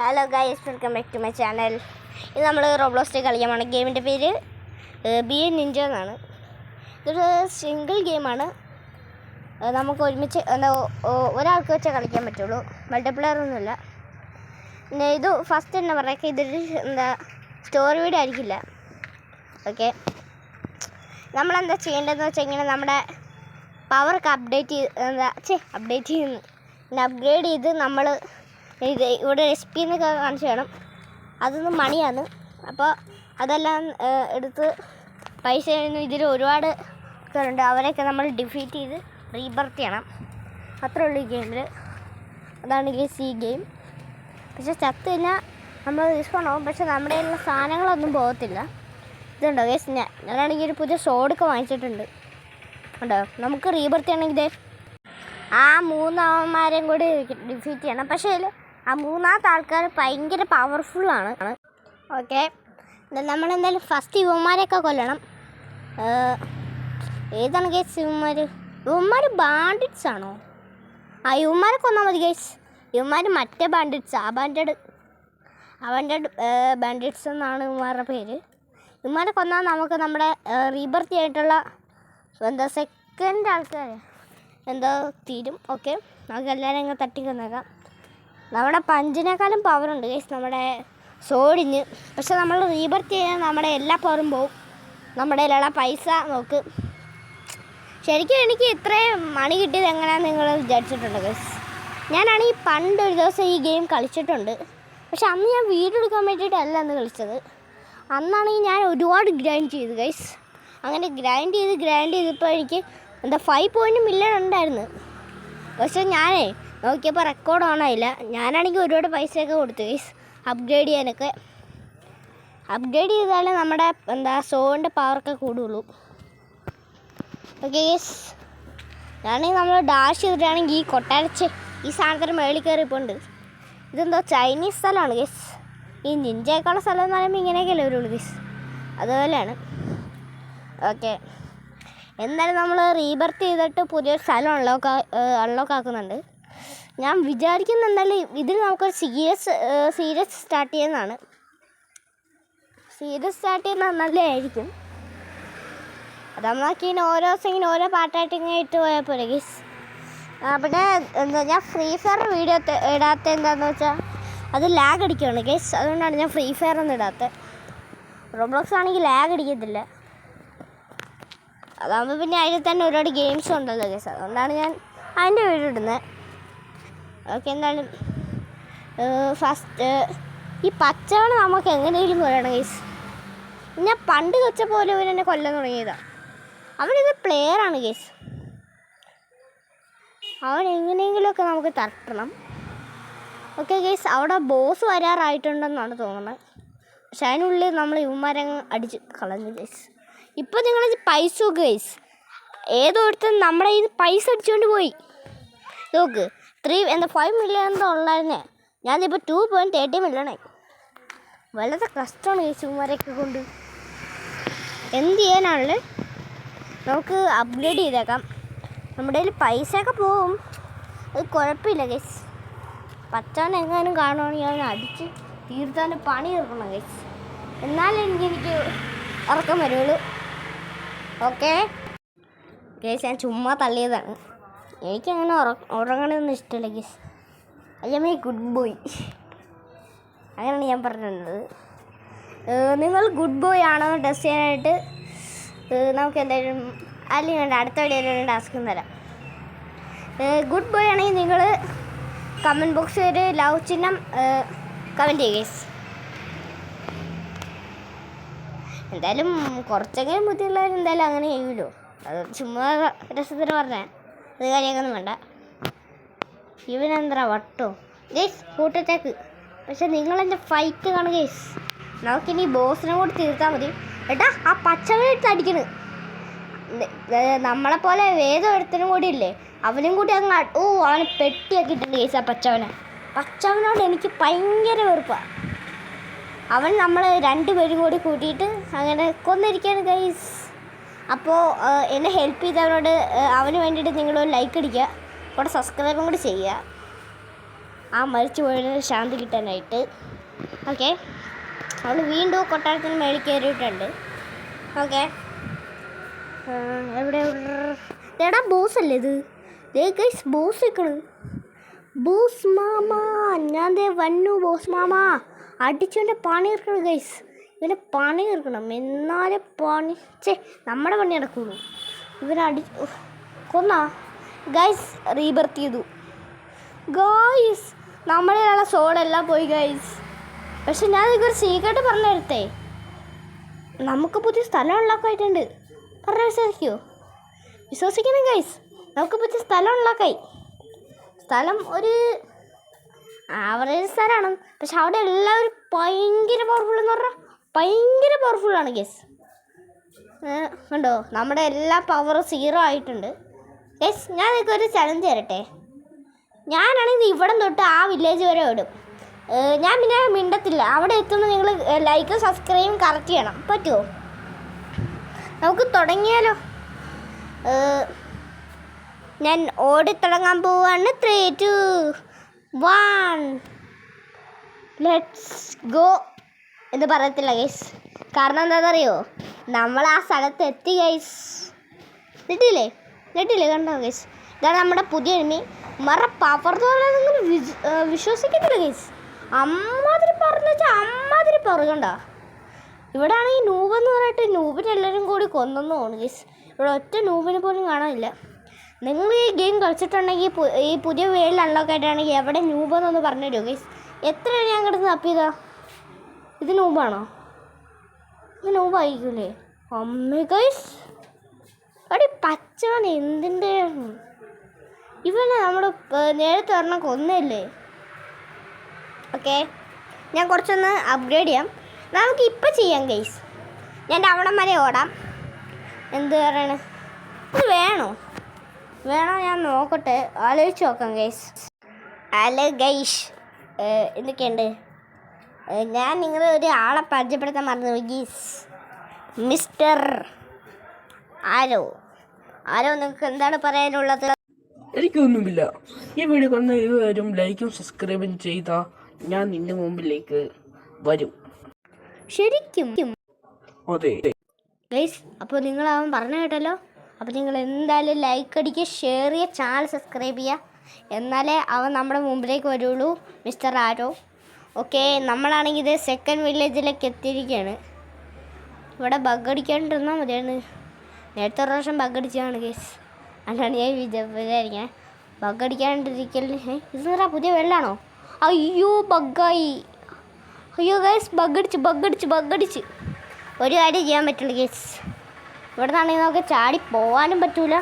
Hello guys, welcome back to my channel. ഇത് നമ്മൾ റോബ്ലോക്സിൽ കളിക്കാമാണ്. ഗെയിമിൻ്റെ പേര് BN Ninja എന്നാണ്. ഇതൊരു സിംഗിൾ ഗെയിമാണ്. നമുക്ക് ഒരുമിച്ച് ഒരാൾക്ക് വെച്ചേ കളിക്കാൻ പറ്റുള്ളൂ, മൾട്ടിപ്ലെയർ ഒന്നുമില്ല. പിന്നെ ഇത് ഫസ്റ്റ് തന്നെ പറയാം, ഇതൊരു സ്റ്റോറി വീഡിയോ ആയിരിക്കില്ല. ഓക്കെ, നമ്മളെന്താ ചെയ്യേണ്ടതെന്ന് വെച്ചാൽ ഇങ്ങനെ നമ്മുടെ പവർക്ക് അപ്ഡേറ്റ് ചെയ്യുന്നു, പിന്നെ അപ്ഗ്രേഡ് ചെയ്ത് നമ്മൾ ഇവിടെ SP എന്നൊക്കെ കാണിച്ചു വേണം. അതൊന്നും മണിയാണ്. അപ്പോൾ അതെല്ലാം എടുത്ത് പൈസ ഇതിൽ ഒരുപാട് ഉണ്ട്. അവരെയൊക്കെ നമ്മൾ ഡിഫീറ്റ് ചെയ്ത് റീബർത്ത് ചെയ്യണം. അത്രേ ഉള്ളൂ ഈ ഗെയിമിൽ. അതാണ് ഈ ഗെയിം. പക്ഷെ ചത്ത് കഴിഞ്ഞാൽ നമ്മൾ റീസ്പോൺ ആവും. പക്ഷെ നമ്മുടെ കയ്യിലുള്ള സാധനങ്ങളൊന്നും പോകത്തില്ല. ഇതുണ്ടോ ഗൈസ്, ഞാനാണെങ്കിൽ ഒരു പുതിയ സോഡൊക്കെ വാങ്ങിച്ചിട്ടുണ്ട്. ഉണ്ടോ, നമുക്ക് റീബർത്ത് ചെയ്യണമെങ്കിൽ ആ 3 അവന്മാരെയും കൂടി ഡിഫീറ്റ് ചെയ്യണം. പക്ഷേ ആ 3ാമത്തെ ആൾക്കാർ ഭയങ്കര പവർഫുള്ളാണ്. ഓക്കെ, നമ്മളെന്തായാലും ഫസ്റ്റ് യുവന്മാരെയൊക്കെ കൊല്ലണം. ഏതാണ് ഗൈസ് യുവന്മാർ ബാൻഡിറ്റ്സ് ആണോ? ആ യുവന്മാരെ കൊന്നാൽ മതി ഗൈസ്. യുവന്മാർ മറ്റേ ബാൻഡിറ്റ്സ്, അവൻ്റെ ബാൻഡിറ്റ്സ് എന്നാണ് യുവന്മാരുടെ പേര്. യുവന്മാരെ കൊന്നാൽ നമുക്ക് നമ്മുടെ റീബർത്ത് ആയിട്ടുള്ള സെക്കൻഡ് ആൾക്കാർ തീരും. ഓക്കെ, നമുക്ക് എല്ലാവരും ഇങ്ങനെ തട്ടിക്കൊന്നേക്കാം. നമ്മുടെ പഞ്ചിനേക്കാളും പവറുണ്ട് ഗൈസ് നമ്മുടെ സോഡിന്. പക്ഷെ നമ്മൾ റീബർത്ത് ചെയ്യാൻ നമ്മുടെ എല്ലാ പവറും പോവും. നമ്മുടെ കയ്യിലുള്ള പൈസ നോക്ക്. ശരിക്കും എനിക്ക് ഇത്രയും മണി കിട്ടിയത് എങ്ങനെയാണെന്ന് നിങ്ങൾ വിചാരിച്ചിട്ടുണ്ട് ഗൈസ്? ഞാനാണെങ്കിൽ പണ്ട് ഒരു ദിവസം ഈ ഗെയിം കളിച്ചിട്ടുണ്ട്. പക്ഷെ അന്ന് ഞാൻ വീഡിയോ എടുക്കാൻ വേണ്ടിയിട്ടല്ല അന്ന് കളിച്ചത്. അന്നാണെങ്കിൽ ഞാൻ ഒരുപാട് ഗ്രൈൻഡ് ചെയ്തു ഗൈസ്. അങ്ങനെ ഗ്രൈൻഡ് ചെയ്തപ്പോൾ എനിക്ക് 5 മില്യൺ ഉണ്ടായിരുന്നു. പക്ഷെ ഞാനേ നോക്കിയപ്പോൾ റെക്കോർഡ് ഓണായില്ല. ഞാനാണെങ്കിൽ ഒരുപാട് പൈസയൊക്കെ കൊടുത്തു ഗൈസ് അപ്ഗ്രേഡ് ചെയ്യാനൊക്കെ. അപ്ഗ്രേഡ് ചെയ്താലേ നമ്മുടെ സോണിൻ്റെ പവറൊക്കെ കൂടുള്ളൂ. ഓക്കെ ഗൈസ്, ഞാനാണെങ്കിൽ നമ്മൾ ഡാഷ് ചെയ്തിട്ടാണെങ്കിൽ ഈ കൊട്ടാരച്ച് ഈ സാധനത്തിന് മേളിൽ കയറിപ്പോണ്ട്. ഇതെന്തോ ചൈനീസ് സ്ഥലമാണ് ഗൈസ്. ഈ നിഞ്ചേക്കുള്ള സ്ഥലം എന്ന് പറയുമ്പോൾ ഇങ്ങനെയൊക്കെയല്ലേ വരുള്ളൂ ഗൈസ്, അതുപോലെയാണ്. ഓക്കെ, എന്തായാലും നമ്മൾ റീബർത്ത് ചെയ്തിട്ട് പുതിയൊരു സ്ഥലം അൺലോക്ക് ആക്കുന്നുണ്ട്. ഞാൻ വിചാരിക്കുന്ന എന്തായാലും ഇതിൽ നമുക്കൊരു സീരീസ് സ്റ്റാർട്ട് ചെയ്യുന്നതാണ്. സീരീസ് സ്റ്റാർട്ട് ചെയ്യുന്നത് നല്ലതായിരിക്കും. അതാകുമ്പോൾ ഇങ്ങനെ ഓരോ ദിവസം ഇങ്ങനെ ഓരോ പാട്ടായിട്ട് ഇങ്ങനെ ഇട്ട് പോയാൽ പോലെ ഗീസ്. പിന്നെ ഞാൻ ഫ്രീ ഫയർ വീഡിയോ ഇടാത്ത എന്താണെന്ന് വെച്ചാൽ അത് ലാഗ് അടിക്കുകയാണ് ഗീസ്. അതുകൊണ്ടാണ് ഞാൻ ഫ്രീ ഫയർ ഒന്നും ഇടാത്തത്. റോബ്ലോക്സ് ആണെങ്കിൽ ലാഗ് അടിക്കത്തില്ല. അതാകുമ്പോൾ പിന്നെ അതിൽ തന്നെ ഒരുപാട് ഗെയിംസ് ഉണ്ടല്ലോ ഗൈസ്, അതുകൊണ്ടാണ് ഞാൻ അതിൻ്റെ വീഡിയോ ഇടുന്നത്. ഓക്കെ, എന്തായാലും ഫസ്റ്റ് ഈ പച്ചവണ് നമുക്ക് എങ്ങനെയെങ്കിലും കൊല്ലണം ഗൈസ്. ഞാൻ പണ്ട് വെച്ച പോലെ ഇവരെന്നെ കൊല്ലാൻ തുടങ്ങിയതാണ്. അവനിത് പ്ലെയറാണ് ഗൈസ്. അവൻ എങ്ങനെയെങ്കിലുമൊക്കെ നമുക്ക് തട്ടണം. ഓക്കെ ഗൈസ്, അവിടെ ബോസ് വരാറായിട്ടുണ്ടെന്നാണ് തോന്നുന്നത്. പക്ഷെ അതിനുള്ളിൽ നമ്മൾ ഇവന്മാരങ്ങ് അടിച്ച് കളഞ്ഞു ഗൈസ്. ഇപ്പോൾ നിങ്ങൾ പൈസ നോക്ക് ഗൈസ്, ഏതോടത്തും നമ്മുടെ ഇത് പൈസ അടിച്ചുകൊണ്ട് പോയി. നോക്ക്, 5 മില്യൺ എന്തോ ഉള്ളായിരുന്നേ, ഞാനിപ്പോൾ 2.30 മില്യണായി. വളരെ കഷ്ടമാണ് ഗൈസ് ഇവന്മാരെയൊക്കെ കൊണ്ട്. എന്ത് ചെയ്യാനാണല്ലേ, നമുക്ക് അപ്ഗ്രേഡ് ചെയ്തേക്കാം. നമ്മുടെ കയ്യിൽ പൈസയൊക്കെ പോവും, അത് കുഴപ്പമില്ല ഗൈസ്. പച്ചാൻ എങ്ങാനും കാണുവാണെങ്കിൽ അവനെ അടിച്ച് തീർത്താൻ പണി തീർക്കണം ഗൈസ്. എന്നാലും എനിക്ക് ഇറക്കം വരുള്ളൂ. ഓക്കെ ഗൈസ്, ഞാൻ ചുമ്മാ തള്ളിയതാണ്. എനിക്കങ്ങനെ ഉറങ്ങണമെന്നൊന്നും ഇഷ്ടമില്ല ഗൈസ്. അയ്യമ്മേ ഗുഡ് ബോയ്, അങ്ങനെയാണ് ഞാൻ പറഞ്ഞിട്ടുള്ളത്. നിങ്ങൾ ഗുഡ് ബോയ് ആണോ ടെസ്റ്റ് ചെയ്യാനായിട്ട് നമുക്ക് എന്തായാലും അല്ലെങ്കിൽ വേണ്ട, അടുത്ത വീഡിയോയിൽ ടാസ്ക് തരാം. ഗുഡ് ബോയ് ആണെങ്കിൽ നിങ്ങൾ കമൻറ്റ് ബോക്സിൽ ഒരു ലവ് ചിഹ്നം കമൻറ്റ് ചെയ്യുക ഗൈസ്. എന്തായാലും കുറച്ചെങ്കിലും ബുദ്ധിയുള്ളവർ എന്തായാലും അങ്ങനെ ചെയ്യുമല്ലോ. അത് ചുമ്മാ രസത്തിന് പറഞ്ഞാൽ അത് കാര്യമൊന്നും വേണ്ട. ഇവനെന്താ വട്ടോ ഗൈസ് കൂട്ടത്തേക്ക്. പക്ഷെ നിങ്ങളെൻ്റെ ഫൈറ്റ് കാണുക ഗൈസ്. നമുക്കിനി ബോസിനെ കൂടി തീർത്താൽ മതി. ഏട്ടാ, ആ പച്ചവനെടുത്ത് അടിക്കണ്. നമ്മളെപ്പോലെ വേദം എടുത്തനും കൂടി ഇല്ലേ, അവനും കൂടി അങ്ങ് അവന് പെട്ടിയാക്കിയിട്ടുണ്ട് ഗൈസ്. ആ പച്ചവനോട് എനിക്ക് ഭയങ്കര വെറുപ്പാണ്. അവൻ നമ്മൾ 2 പേരും കൂടി കൂട്ടിയിട്ട് അങ്ങനെ കൊന്നിരിക്കുകയാണ് ഗൈസ്. അപ്പോൾ എന്നെ ഹെൽപ്പ് ചെയ്തവരോട് അവന് വേണ്ടിയിട്ട് നിങ്ങളൊരു ലൈക്ക് അടിക്കുക, കൂടെ സബ്സ്ക്രൈബും കൂടി ചെയ്യുക. ആ മരിച്ചു പോയതിന് ശാന്തി കിട്ടാനായിട്ട്. ഓക്കെ, അവൾ വീണ്ടും കൊട്ടാരത്തിന് മേളിൽ കയറിയിട്ടുണ്ട്. ഓക്കെ, എവിടെ എടാ ബോസ് അല്ലേ ഇത്? ഗൈസ് ബോസ് നിൽക്കണ്. ബോസ് മാമ, ഞാൻ ദേ വന്നു ബോസ് മാമ. അടിച്ചവൻ്റെ പണി തീർക്കണം ഗൈസ്, ഇവനെ പണി തീർക്കണം. എന്നാലേ പണി നമ്മുടെ പണി നടക്കുള്ളൂ. ഇവനടി കൊന്നാ ഗൈസ്. റീബർത്ത് ചെയ്തു ഗൈസ്. നമ്മളിലുള്ള സോഡെല്ലാം പോയി ഗൈസ്. പക്ഷെ ഞാൻ നിങ്ങൾക്കൊരു സീക്രട്ട് പറഞ്ഞു തരട്ടെ. നമുക്ക് പുതിയ സ്ഥലം ഉണ്ടാക്കായിട്ടുണ്ട്. പറഞ്ഞ വിശ്വസിക്കുമോ? വിശ്വസിക്കണം ഗൈസ്, നമുക്ക് പുതിയ സ്ഥലം ഉണ്ടാക്കായി. സ്ഥലം ഒരു ആവറേജ് സ്ഥലമാണ്, പക്ഷെ അവിടെ എല്ലാവരും ഭയങ്കര പവർഫുൾ എന്ന് പറഞ്ഞാൽ ഭയങ്കര പവർഫുള്ളാണ് ഗൈസ്. കണ്ടോ, നമ്മുടെ എല്ലാ പവറും 0 ആയിട്ടുണ്ട് ഗൈസ്. ഞാൻ നിങ്ങൾക്കൊരു ചലഞ്ച് തരട്ടെ. ഞാനാണെങ്കിൽ ഇവിടെ തൊട്ട് ആ വില്ലേജ് വരെ ഓടും. ഞാൻ പിന്നെ മിണ്ടത്തില്ല. അവിടെ എത്തുമ്പോൾ നിങ്ങൾ ലൈക്കും സബ്സ്ക്രൈബും കറക്റ്റ് ചെയ്യണം. പറ്റുമോ? നമുക്ക് തുടങ്ങിയാലോ? ഞാൻ ഓടിത്തുടങ്ങാൻ പോവാണ്. 3, 2, 1 ലെറ്റ്സ് ഗോ എന്ന് പറയത്തില്ല ഗൈസ്. കാരണം എന്താണെന്നറിയോ? നമ്മൾ ആ സ്ഥലത്ത് എത്തി ഗൈസ്. നെട്ടില്ലേ കണ്ടോ ഗൈസ്? ഇതാണ് നമ്മുടെ പുതിയ എനിമി. മറ പവർന്ന് നിങ്ങൾ വിശ്വസിക്കത്തില്ല ഗൈസ്. അമ്മാതിരി പറഞ്ഞു വെച്ചാൽ അമ്മാതിരി പറകണ്ട. ഇവിടെ ആണെങ്കിൽ നൂബെന്ന് പറഞ്ഞിട്ട് നൂബിനെ എല്ലാവരും കൂടി കൊന്നെന്ന് തോന്നുന്നു ഗൈസ്. ഇവിടെ ഒറ്റ നൂബിനെ പോലും കാണാനില്ല. നിങ്ങൾ ഈ ഗെയിം കളിച്ചിട്ടുണ്ടെങ്കിൽ ഈ പുതിയ വേൾഡ് അൺലോക്ക് ആയിട്ടാണെങ്കിൽ എവിടെ നൂബെന്നൊന്ന് പറഞ്ഞു തരുമോ ഗൈസ്? എത്ര ഞാൻ കിടന്ന് തപ്പിയതാ. ഇത് നൂബാണോ? ഇത് നൂബായിരിക്കൂലേ? അമ്മ ഗൈസ്, അടി പച്ചവൻ എന്തിൻ്റെ ഇവനെ നമ്മുടെ നേരത്തെ ഒരെണ്ണം കൊന്നല്ലേ. ഓക്കെ, ഞാൻ കുറച്ചൊന്ന് അപ്ഗ്രേഡ് ചെയ്യാം. നമുക്ക് ഇപ്പം ചെയ്യാം ഗൈസ്. ഞാൻ അവിടം വരെ ഓടാം. എന്ത് പറയണ? ഇത് വേണോ ഞാൻ നോക്കട്ടെ, ആലോചിച്ച് നോക്കാം ഗൈസ്. ഹലോ ഗൈസ്, എന്തൊക്കെയുണ്ട്? ഞാൻ നിങ്ങളെ ഒരു ആളെ പരിചയപ്പെടുത്താൻ മറന്നു ഗീസ്. മിസ്റ്റർ ആരോ നിങ്ങൾക്ക് എന്താണ് പറയാനുള്ളത്? എനിക്കൊന്നുമില്ല. ഈ വീഡിയോ കാണുന്ന ഇരുവരും ലൈക്കും സബ്സ്ക്രൈബും ചെയ്താൽ ഞാൻ നിന്റെ മുമ്പിലേക്ക് വരും. ശരിക്കും? അതെ ഗൈസ്, അപ്പോൾ നിങ്ങളവൻ പറഞ്ഞു കേട്ടല്ലോ. അപ്പോൾ നിങ്ങൾ എന്തായാലും ലൈക്ക് അടിക്കുക, ഷെയർ ചെയ്യുക, ചാനൽ സബ്സ്ക്രൈബ് ചെയ്യുക. എന്നാലേ അവൻ നമ്മുടെ മുമ്പിലേക്ക് വരുള്ളൂ, മിസ്റ്റർ ആരോ. ഓക്കെ, നമ്മളാണെങ്കിൽ ഇത് സെക്കൻഡ് വില്ലേജിലേക്ക് എത്തിയിരിക്കുകയാണ്. ഇവിടെ ബഗ് അടിക്കാണ്ടിരുന്നാൽ മതിയാണ്. നേരത്തെ ഒരു പ്രാവശ്യം ബഗ് അടിച്ചതാണ് ഗൈസ്. അല്ലാണ്ട് ഞാൻ വിചാരിക്കാൻ ബഗ് അടിക്കാണ്ടിരിക്കല്. ഇതെന്താ പുതിയ വെള്ളമാണോ? അയ്യോ ബഗ്ഗായി. അയ്യോ ഗൈസ്, ബഗ്ഗടിച്ച് ഒരു കാര്യം ചെയ്യാൻ പറ്റുള്ളൂ ഗൈസ്. ഇവിടെ നിന്നാണെങ്കിൽ നമുക്ക് ചാടി പോകാനും പറ്റൂല.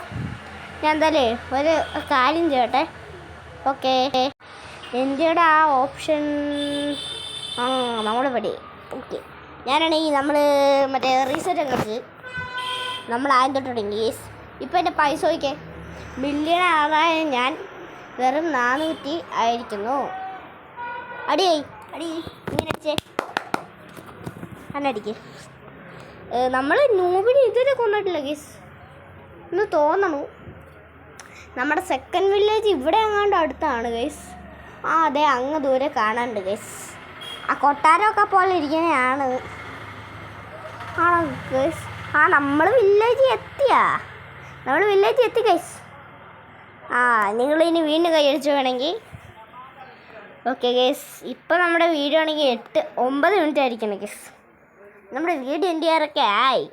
ഞാൻ എന്തായാലും ഒരു കാര്യം ചെയ്യട്ടെ. ഓക്കെ, ഇന്ത്യയുടെ ആ ഓപ്ഷൻ നമ്മളിവിടെ. ഓക്കെ, ഞാനാണെങ്കിൽ നമ്മൾ മറ്റേ റീസെറ്റ് കളിച്ച് നമ്മൾ ആദ്യം തൊട്ട് തുടങ്ങി ഗൈസ്. ഇപ്പം എൻ്റെ പൈസ നോക്കിയേ, മില്യൺ ആകാൻ ഞാൻ വെറും 400 ആയിരിക്കുന്നു. അടി ഇങ്ങനെ അടിച്ചേ, അടിക്ക്. നമ്മൾ നൂബിന് ഇതുവരെ കൊണ്ടിട്ടില്ല ഗൈസ് എന്ന് തോന്നണു. നമ്മുടെ സെക്കൻഡ് വില്ലേജ് ഇവിടെ എങ്ങാണ്ട് അടുത്താണ് ഗൈസ്. അതെ, അങ്ങ് ദൂരെ കാണാനുണ്ട് ഗൈസ്. ആ കൊട്ടാരമൊക്കെ പോലെ ഇരിക്കുന്നതാണ്. ആണോ ഗൈസ്? നമ്മൾ വില്ലേജ് എത്തി ഗൈസ്. നിങ്ങളിനി വീണ്ടും കൈയടിച്ച് വേണമെങ്കിൽ. ഓക്കെ ഗൈസ്, ഇപ്പം നമ്മുടെ വീഡിയോ ആണെങ്കിൽ 8-9 മിനിറ്റ് ആയിരിക്കണം ഗൈസ്. നമ്മുടെ വീഡിയോ എൻ്റെ ആരൊക്കെ ആയി.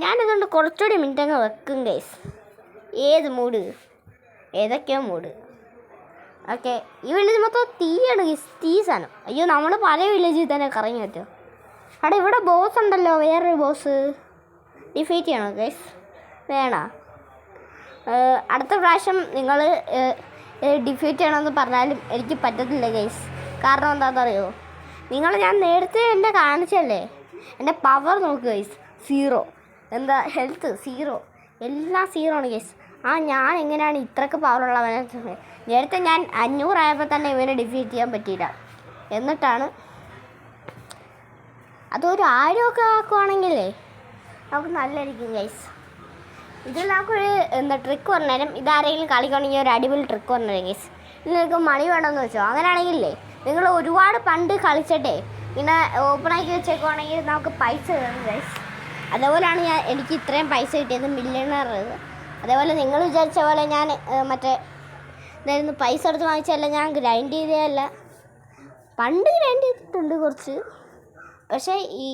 ഞാനതുകൊണ്ട് കുറച്ചുകൂടി മിനിറ്റ് അങ്ങ് വെക്കും ഗൈസ്. ഏതൊക്കെയോ മൂഡ്. ഓക്കെ, ഈ വില്ലേജ് മൊത്തം തീയാണ് ഗൈസ്, തീ സാധനം. അയ്യോ, നമ്മൾ പല വില്ലേജിൽ തന്നെ കറങ്ങി പറ്റുമോ? അവിടെ ഇവിടെ ബോസ് ഉണ്ടല്ലോ, വേറൊരു ബോസ്. ഡിഫീറ്റ് ചെയ്യണോ ഗൈസ്? വേണോ? അടുത്ത പ്രാവശ്യം നിങ്ങൾ ഡിഫീറ്റ് ചെയ്യണമെന്ന് പറഞ്ഞാലും എനിക്ക് പറ്റത്തില്ല ഗൈസ്. കാരണം എന്താണെന്നറിയോ? ഞാൻ നേരത്തെ എന്നെ കാണിച്ചല്ലേ, എൻ്റെ പവർ നോക്ക് ഗൈസ്. 0. എന്താ ഹെൽത്ത് 0, എല്ലാം 0 ആണ് ഗൈസ്. ഞാൻ എങ്ങനെയാണ് ഇത്രയ്ക്ക് പവറുള്ളവനെ? നേരത്തെ ഞാൻ 500 ആയപ്പോൾ തന്നെ ഇവനെ ഡിഫീറ്റ് ചെയ്യാൻ പറ്റിയില്ല. എന്നിട്ടാണ് അതൊരു 1000 ആക്കുവാണെങ്കിലേ നമുക്ക് നല്ലതായിരിക്കും ഗൈസ്. ഇതിൽ നമുക്കൊരു ട്രിക്ക് പറഞ്ഞുതരാം. ഇതാരെങ്കിലും കളിക്കുകയാണെങ്കിൽ ഒരു അടിപൊളി ട്രിക്ക് പറഞ്ഞുതരാം ഗൈസ്. നിങ്ങൾക്ക് മണി വേണമെന്ന് വെച്ചോ. അങ്ങനെയാണെങ്കിലേ നിങ്ങൾ ഒരുപാട് പണ്ട് കളിച്ചിട്ടേ ഇങ്ങനെ ഓപ്പണാക്കി വെച്ചേക്കുവാണെങ്കിൽ നമുക്ക് പൈസ കയറും ഗൈസ്. അതേപോലെയാണ് എനിക്ക് ഇത്രയും പൈസ കിട്ടിയത്, മില്യണർ. അതേപോലെ നിങ്ങൾ വിചാരിച്ച പോലെ ഞാൻ മറ്റേ ഇതായിരുന്നു പൈസ എടുത്ത് വാങ്ങിച്ചല്ല, ഞാൻ ഗ്രൈൻഡ് ചെയ്തതല്ല. പണ്ട് ഗ്രൈൻഡ് ചെയ്തിട്ടുണ്ട് കുറച്ച്, പക്ഷേ ഈ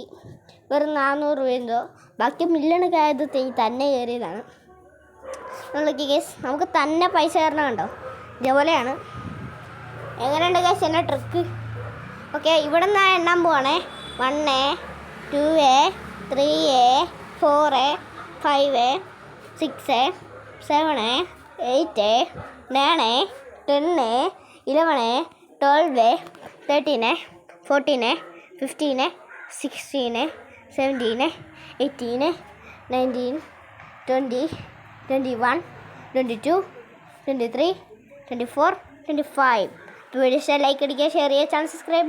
വെറും 400 രൂപയെന്തോ. ബാക്കി മില്യണൊക്കെ ആയത് തന്നെ കയറിയതാണ്. നമ്മളൊക്കെ ഗൈസ് നമുക്ക് തന്നെ പൈസ കയറണം കണ്ടോ, ഇതേപോലെയാണ്. എങ്ങനെയുണ്ട് ഗൈസ് എൻ്റെ ട്രിക്ക്? ഓക്കെ, ഇവിടെ നിന്ന് എണ്ണാൻ പോവാണേ. 1 2 3 4 5 6 7 8 9 10 11 12 13 14 15 16 17 18 19 20 21 22 23 24 25. വീഡിയോ ലൈക്ക് അടിക്കുക, ഷെയർ ചെയ്യുക, ചാനൽ സബ്സ്ക്രൈബ്.